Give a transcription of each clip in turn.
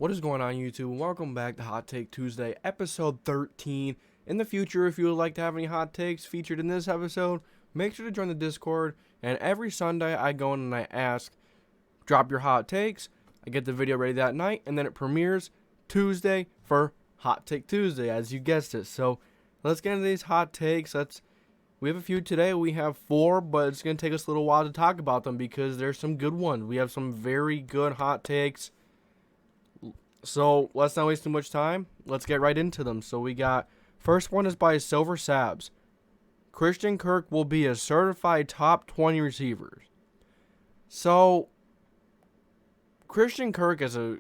What is going on, YouTube? Welcome back to Hot Take Tuesday, episode 13. In the future, if you would like to have any hot takes featured in this episode, make sure to join the Discord. And every Sunday, I go in and I ask, drop your hot takes. I get the video ready that night, and then it premieres Tuesday for Hot Take Tuesday, as you guessed it. So let's get into these hot takes. We have a few today. We have 4, but it's going to take us a little while to talk about them because there's some good ones. We have some very good hot takes. So let's not waste too much time. Let's get right into them. So we got, first one is by Silver Sabs. Christian Kirk will be a certified top 20 receiver. So Christian Kirk is a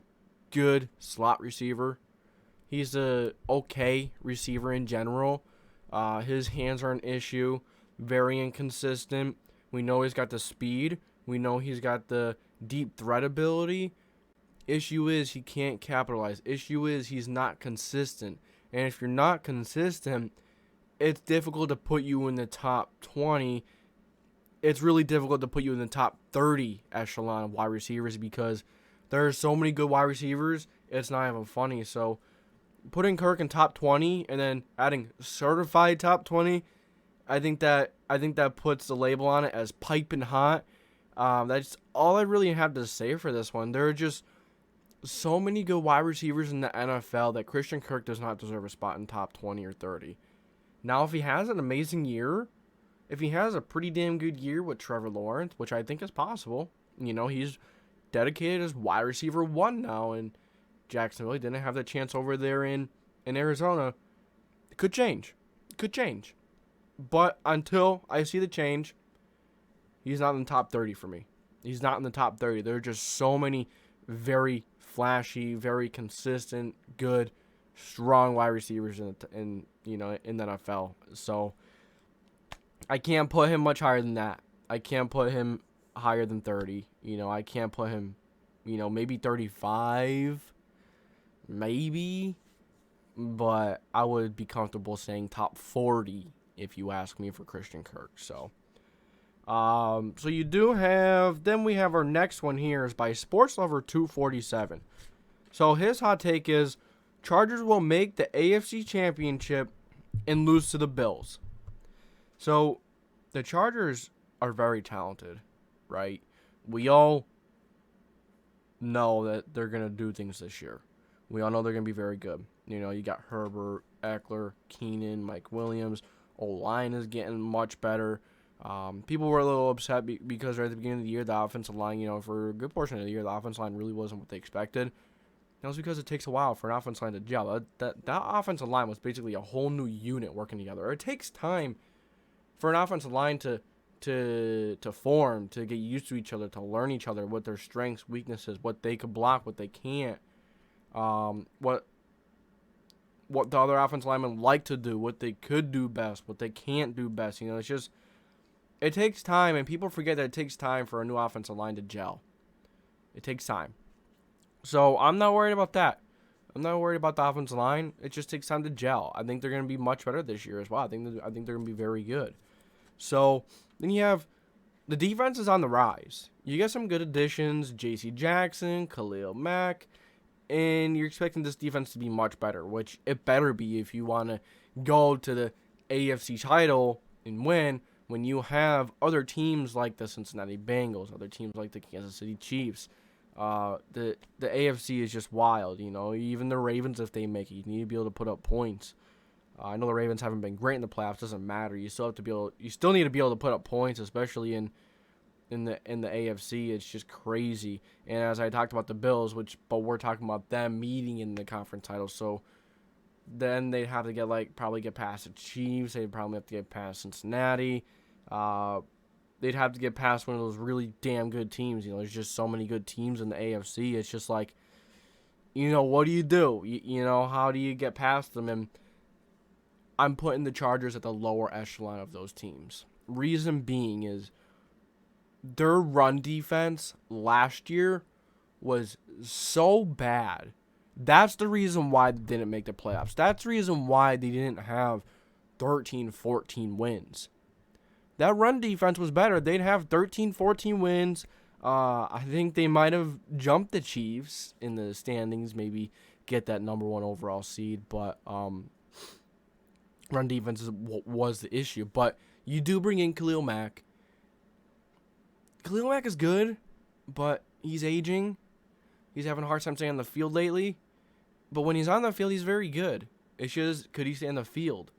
good slot receiver. He's a okay receiver in general. His hands are an issue. Very inconsistent. We know he's got the speed. We know he's got the deep threat ability. Issue is he can't capitalize. Issue is he's not consistent. And if you're not consistent, it's difficult to put you in the top 20. It's really difficult to put you in the top 30 echelon of wide receivers because there are so many good wide receivers, it's not even funny. So putting Kirk in top 20 and then adding certified top 20, I think that puts the label on it as piping hot. That's all I really have to say for this one. There are just so many good wide receivers in the NFL that Christian Kirk does not deserve a spot in top 20 or 30. Now, if he has an amazing year, if he has a pretty damn good year with Trevor Lawrence, which I think is possible, he's dedicated as wide receiver 1 now, and Jacksonville didn't have the chance over there in Arizona. It could change. But until I see the change, he's not in the top 30 for me. He's not in the top 30. There are just so many very flashy, very consistent, good, strong wide receivers in the NFL. So I can't put him much higher than that. I can't put him higher than 30. I can't put him, maybe 35, maybe. But I would be comfortable saying top 40 if you ask me for Christian Kirk. So you do have, then we have our next one here is by SportsLover247. So his hot take is Chargers will make the AFC Championship and lose to the Bills. So the Chargers are very talented, right? We all know that they're going to do things this year. We all know they're going to be very good. You got Herbert, Eckler, Keenan, Mike Williams. O-line is getting much better. People were a little upset because right at the beginning of the year, the offensive line, for a good portion of the year, the offensive line really wasn't what they expected. That was because it takes a while for an offensive line to gel. That offensive line was basically a whole new unit working together. It takes time for an offensive line to form, to get used to each other, to learn each other, what their strengths, weaknesses, what they could block, what they can't, what the other offensive linemen like to do, what they could do best, what they can't do best. It's just, it takes time, and people forget that it takes time for a new offensive line to gel. It takes time. So I'm not worried about that. I'm not worried about the offensive line. It just takes time to gel. I think they're going to be much better this year as well. I think they're going to be very good. So then you have the defense is on the rise. You get some good additions, J.C. Jackson, Khalil Mack, and you're expecting this defense to be much better, which it better be if you want to go to the AFC title and win when you have other teams like the Cincinnati Bengals, other teams like the Kansas City Chiefs. The AFC is just wild, Even the Ravens, if they make it, you need to be able to put up points. I know the Ravens haven't been great in the playoffs. Doesn't matter. You still need to be able to put up points, especially in the AFC. It's just crazy. And as I talked about the Bills, but we're talking about them meeting in the conference title, so then they'd have to probably get past the Chiefs. They'd probably have to get past Cincinnati. They'd have to get past one of those really damn good teams. There's just so many good teams in the AFC. It's just like, what do you do? How do you get past them? And I'm putting the Chargers at the lower echelon of those teams. Reason being is their run defense last year was so bad. That's the reason why they didn't make the playoffs. That's the reason why they didn't have 13, 14 wins. That run defense was better. They'd have 13, 14 wins. I think they might have jumped the Chiefs in the standings, maybe get that number 1 overall seed, but run defense was the issue. But you do bring in Khalil Mack. Khalil Mack is good, but he's aging. He's having a hard time staying on the field lately. But when he's on the field, he's very good. It's just, could he stay on the field?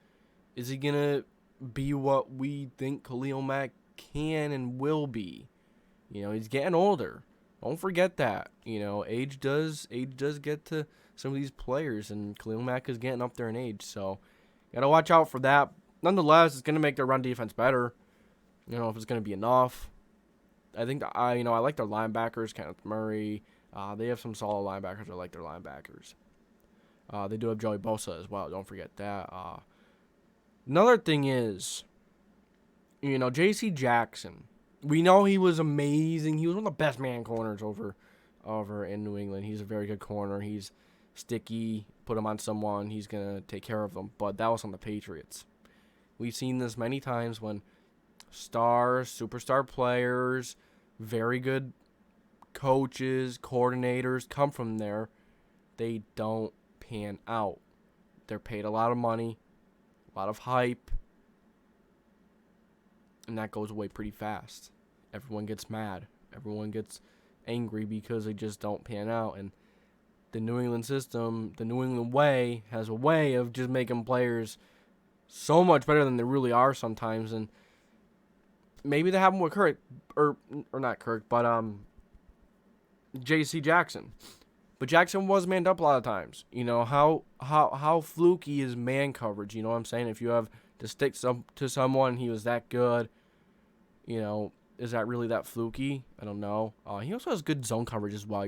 Is he going to be what we think Khalil Mack can and will be? He's getting older. Don't forget that. Age does get to some of these players, and Khalil Mack is getting up there in age. So, got to watch out for that. Nonetheless, it's going to make their run defense better. If it's going to be enough. I think I like their linebackers, Kenneth Murray. They have some solid linebackers. I like their linebackers. They do have Joey Bosa as well. Don't forget that. Another thing is, J.C. Jackson. We know he was amazing. He was one of the best man corners over in New England. He's a very good corner. He's sticky. Put him on someone, he's going to take care of them. But that was on the Patriots. We've seen this many times when superstar players, very good coaches, coordinators come from there. They don't pan out. They're paid a lot of money, a lot of hype, and that goes away pretty fast. Everyone gets mad. Everyone gets angry because they just don't pan out. And the New England system, the New England way, has a way of just making players so much better than they really are sometimes. And maybe that happened with Kirk, or not Kirk, but J.C. Jackson. But Jackson was manned up a lot of times. How fluky is man coverage? You know what I'm saying? If you have to stick to someone, he was that good. Is that really that fluky? I don't know. He also has good zone coverage as well.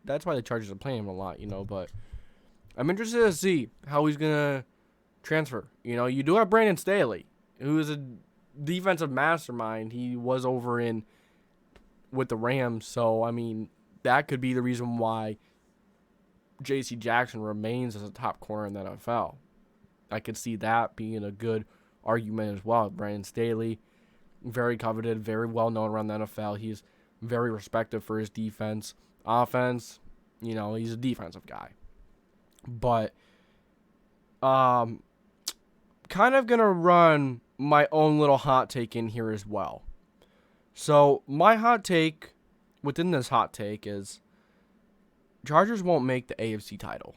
That's why the Chargers are playing him a lot. But I'm interested to see how he's gonna transfer. You do have Brandon Staley, who is a defensive mastermind. He was over with the Rams, so that could be the reason why J.C. Jackson remains as a top corner in the NFL. I could see that being a good argument as well. Brandon Staley, very coveted, very well known around the NFL. He's very respected for his defense. Offense, he's a defensive guy. But kind of going to run my own little hot take in here as well. So my hot take within this hot take is Chargers won't make the AFC title.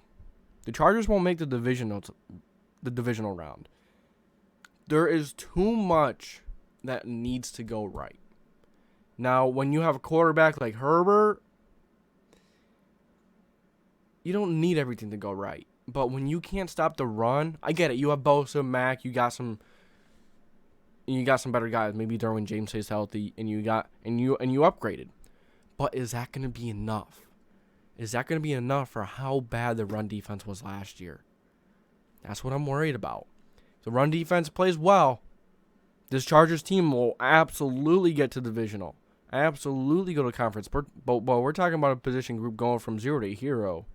The Chargers won't make the divisional round. There is too much that needs to go right. Now, when you have a quarterback like Herbert, you don't need everything to go right. But when you can't stop the run, I get it. You have Bosa, Mack, you got some better guys. Maybe Derwin James stays healthy, and you upgraded. But is that going to be enough? Is that going to be enough for how bad the run defense was last year? That's what I'm worried about. The run defense plays well. This Chargers team will absolutely get to divisional. Absolutely go to conference. But we're talking about a position group going from 0 to hero.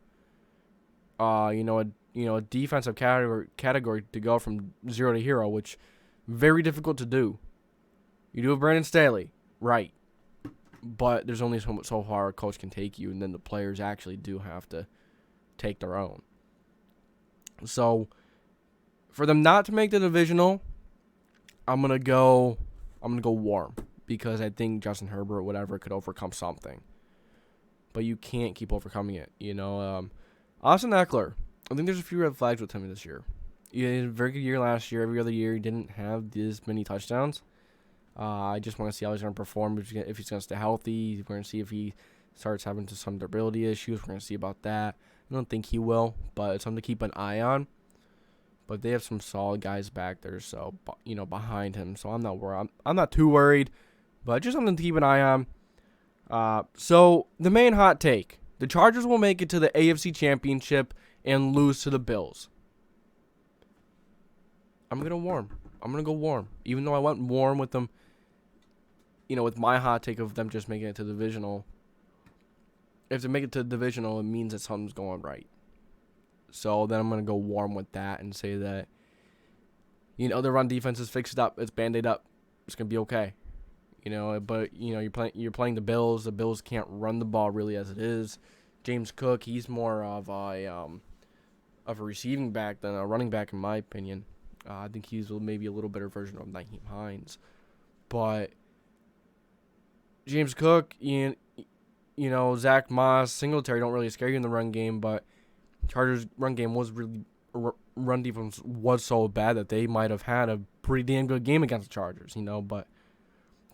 A defensive category to go from 0 to hero, which very difficult to do. You do have Brandon Staley, right? But there's only so far a coach can take you, and then the players actually do have to take their own. So, for them not to make the divisional, I'm gonna go warm, because I think Justin Herbert, whatever, could overcome something. But you can't keep overcoming it. Austin Eckler, I think there's a few red flags with him this year. He had a very good year last year. Every other year, he didn't have this many touchdowns. I just want to see how he's going to perform, if he's going to stay healthy. We're going to see if he starts having some durability issues. We're going to see about that. I don't think he will, but it's something to keep an eye on. But they have some solid guys back there, so behind him. So I'm not worried. I'm not too worried, but just something to keep an eye on. So the main hot take: the Chargers will make it to the AFC Championship and lose to the Bills. I'm going to go warm. Even though I went warm with them, with my hot take of them just making it to the divisional. If they make it to the divisional, it means that something's going right. So then I'm going to go warm with that and say that, the run defense is fixed up. It's Band-Aid up. It's going to be okay. But you're playing the Bills. The Bills can't run the ball really as it is. James Cook, he's more of a receiving back than a running back in my opinion. I think he's maybe a little better version of Nyheim Hines. But James Cook, Zach Moss, Singletary don't really scare you in the run game, but Chargers' run game was really run defense was so bad that they might have had a pretty damn good game against the Chargers, but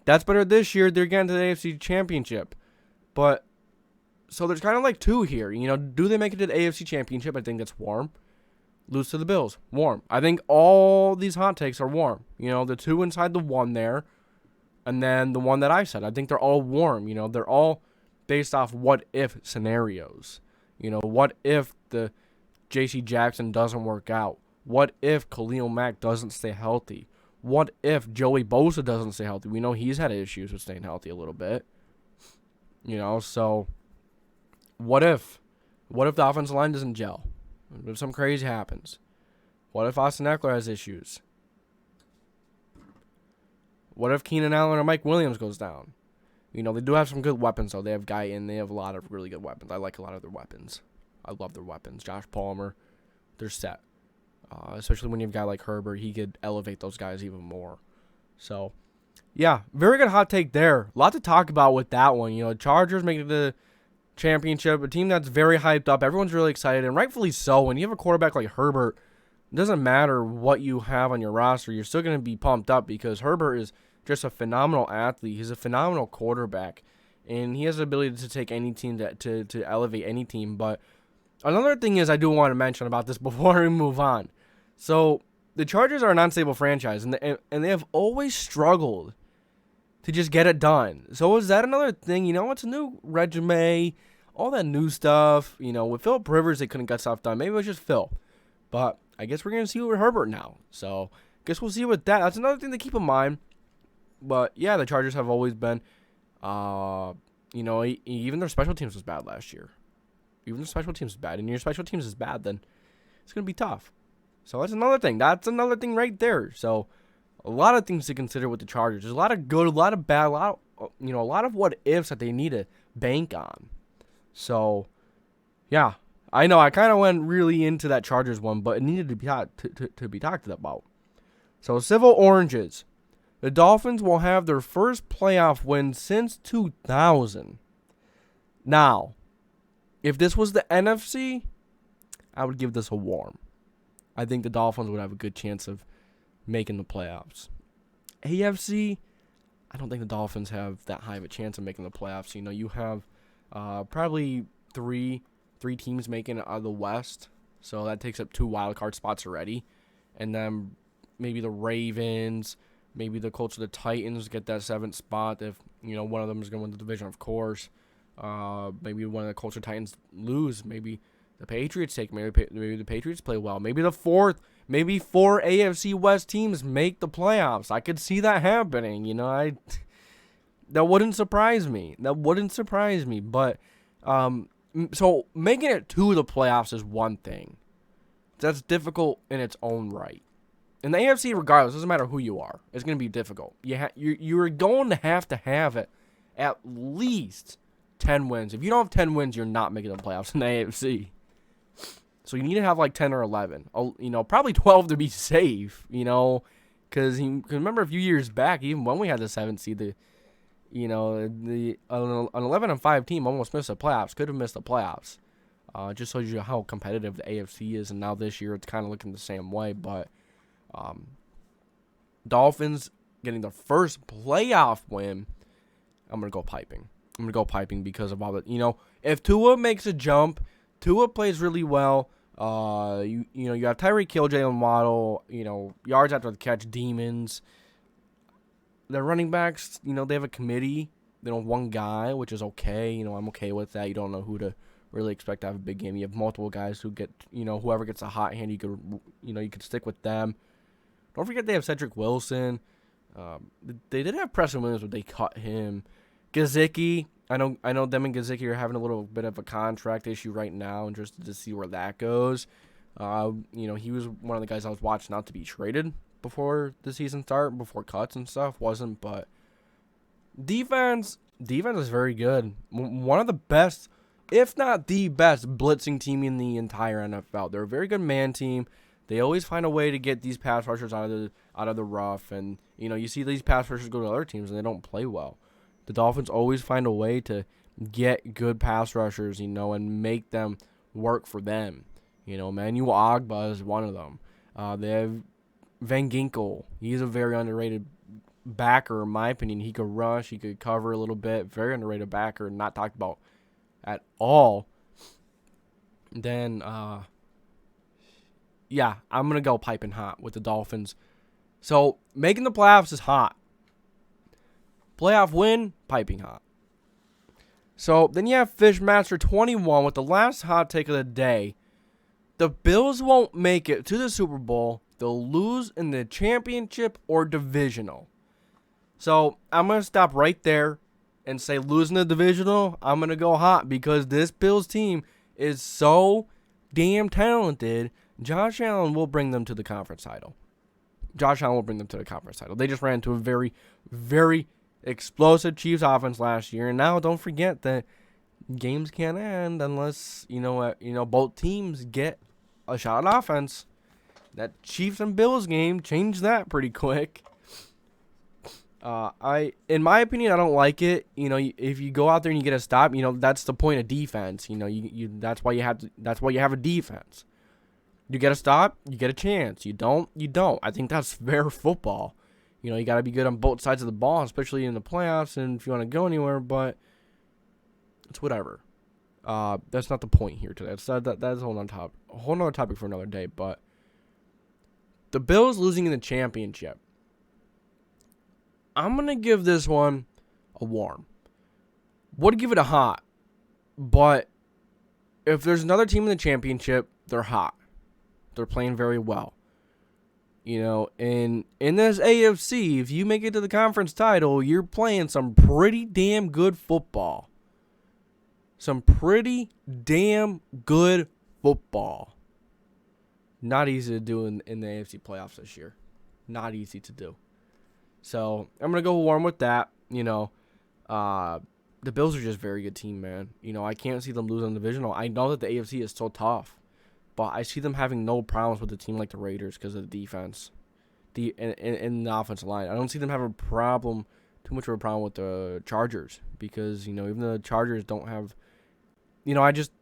that's better this year. They're getting to the AFC Championship. But so there's kind of like two here. Do they make it to the AFC Championship? I think that's warm. Lose to the Bills. Warm. I think all these hot takes are warm. The two inside the one there, and then the one that I said. I think they're all warm. They're all based off what-if scenarios. What if the J.C. Jackson doesn't work out? What if Khalil Mack doesn't stay healthy? What if Joey Bosa doesn't stay healthy? We know he's had issues with staying healthy a little bit. So what if the offensive line doesn't gel? What if something crazy happens? What if Austin Eckler has issues? What if Keenan Allen or Mike Williams goes down? They do have some good weapons, though. They have they have a lot of really good weapons. I like a lot of their weapons. I love their weapons. Josh Palmer, they're set. Especially when you've got like Herbert, he could elevate those guys even more. So, yeah, very good hot take there. A lot to talk about with that one. Chargers making it to the championship, a team that's very hyped up. Everyone's really excited, and rightfully so. When you have a quarterback like Herbert, it doesn't matter what you have on your roster. You're still going to be pumped up because Herbert is just a phenomenal athlete. He's a phenomenal quarterback, and he has the ability to take any team to elevate any team. But another thing is I do want to mention about this before we move on. So the Chargers are an unstable franchise, and they have always struggled to just get it done. So is that another thing? It's a new resume, all that new stuff. With Phillip Rivers, they couldn't get stuff done. Maybe it was just Phil. But I guess we're going to see it with Herbert now. So I guess we'll see with that. That's another thing to keep in mind. But, yeah, the Chargers have always been, even their special teams was bad last year. Even their special teams is bad. And your special teams is bad, then it's going to be tough. So that's another thing. That's another thing right there. So a lot of things to consider with the Chargers. There's a lot of good, a lot of bad, a lot of what ifs that they need to bank on. So, yeah, I know I kind of went really into that Chargers one, but it needed to be talked about. So Civil Oranges, the Dolphins will have their first playoff win since 2000. Now, if this was the NFC, I would give this a warm. I think the Dolphins would have a good chance of making the playoffs. AFC, I don't think the Dolphins have that high of a chance of making the playoffs. You have probably three teams making it out of the West, so that takes up 2 wild card spots already. And then maybe the Ravens, maybe the Colts or the Titans get that 7th spot if one of them is going to win the division, of course. Maybe one of the Colts or Titans lose. Maybe the Patriots take. Maybe the Patriots play well. Maybe 4 AFC West teams make the playoffs. I could see that happening. That wouldn't surprise me. But so making it to the playoffs is one thing. That's difficult in its own right. In the AFC, regardless, doesn't matter who you are, it's going to be difficult. You're going to have it at least 10 wins. If you don't have 10 wins, you're not making the playoffs in the AFC. So you need to have like 10 or 11. Probably 12 to be safe, because remember a few years back, even when we had the 7th seed, an 11-5 team almost missed the playoffs, could have missed the playoffs. Just shows you how competitive the AFC is, and now this year it's kind of looking the same way, but Dolphins getting their first playoff win, I'm going to go piping because of all the, if Tua makes a jump, Tua plays really well. You have Tyreek Hill, Jalen Waddle, yards after the catch, demons. Their running backs, they have a committee. They don't have one guy, which is okay. I'm okay with that. You don't know who to really expect to have a big game. You have multiple guys who get, whoever gets a hot hand, you could stick with them. Don't forget they have Cedric Wilson. They did have Preston Williams, but they cut him. Gesicki, I know them and Gesicki are having a little bit of a contract issue right now, and just to see where that goes. He was one of the guys I was watching out to be traded before the season started, before cuts and stuff. Wasn't, but Defense is very good. One of the best, if not the best, blitzing team in the entire NFL. They're a very good man team. They always find a way to get these pass rushers out of the rough, and you see these pass rushers go to other teams and they don't play well. The Dolphins always find a way to get good pass rushers, and make them work for them. Manuel Agba is one of them. They have Van Ginkel. He's a very underrated backer, in my opinion. He could rush, he could cover a little bit. Very underrated backer, not talked about at all. Then, I'm going to go piping hot with the Dolphins. So, making the playoffs is hot. Playoff win, piping hot. So, then you have Fishmaster 21 with the last hot take of the day. The Bills won't make it to the Super Bowl. They'll lose in the championship or divisional. So, I'm going to stop right there and say losing the divisional, I'm going to go hot because this Bills team is so damn talented. Josh Allen will bring them to the conference title. They just ran into a very, very explosive Chiefs offense last year. And now don't forget that games can't end unless, both teams get a shot at offense. That Chiefs and Bills game changed that pretty quick. In my opinion, I don't like it. If you go out there and you get a stop, that's the point of defense. That's why you have a defense. You get a stop, you get a chance. You don't. I think that's fair football. You got to be good on both sides of the ball, especially in the playoffs and if you want to go anywhere, but it's whatever. That's not the point here today. That's a whole nother topic for another day, but the Bills losing in the championship. I'm going to give this one a warm. Would give it a hot. But if there's another team in the championship, they're hot. They're playing very well. In this AFC, if you make it to the conference title, you're playing some pretty damn good football. Some pretty damn good football. Not easy to do in the AFC playoffs this year. Not easy to do. So, I'm going to go warm with that. The Bills are just a very good team, man. I can't see them losing the divisional. I know that the AFC is so tough. But I see them having no problems with a team like the Raiders because of the defense. In the offensive line. I don't see them having too much of a problem with the Chargers. Because, even the Chargers don't have... I just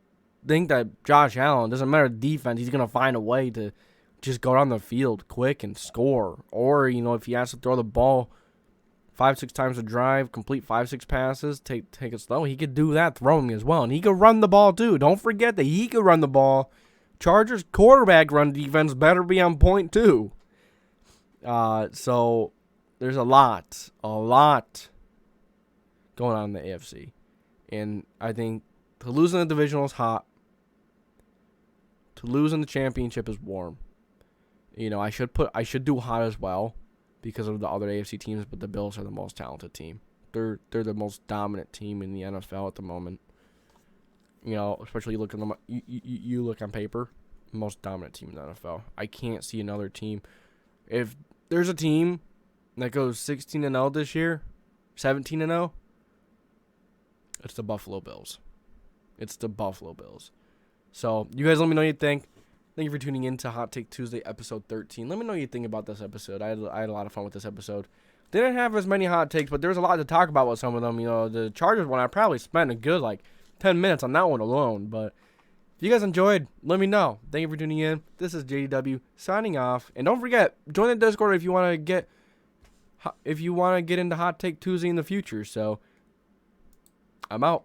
think that Josh Allen, doesn't matter the defense, he's going to find a way to just go down the field quick and score. Or, if he has to throw the ball 5-6 times a drive, complete 5-6 passes, take it slow, he could do that throwing as well. And he could run the ball too. Don't forget that he could run the ball. Chargers quarterback run defense better be on point too. So there's a lot going on in the AFC. And I think to lose in the divisional is hot. To lose in the championship is warm. I should do hot as well because of the other AFC teams, but the Bills are the most talented team. They're the most dominant team in the NFL at the moment. Especially you look at them, you look on paper, most dominant team in the NFL. I can't see another team. If there's a team that goes 16-0 this year, 17-0, it's the Buffalo Bills. So, you guys let me know what you think. Thank you for tuning in to Hot Take Tuesday, episode 13. Let me know what you think about this episode. I had a lot of fun with this episode. Didn't have as many hot takes, but there was a lot to talk about with some of them. The Chargers one, I probably spent a good, 10 minutes on that one alone. But if you guys enjoyed, let me know. Thank you for tuning in. This is JDW signing off. And don't forget, join the Discord if you want to get into Hot Take Tuesday in the future. So, I'm out.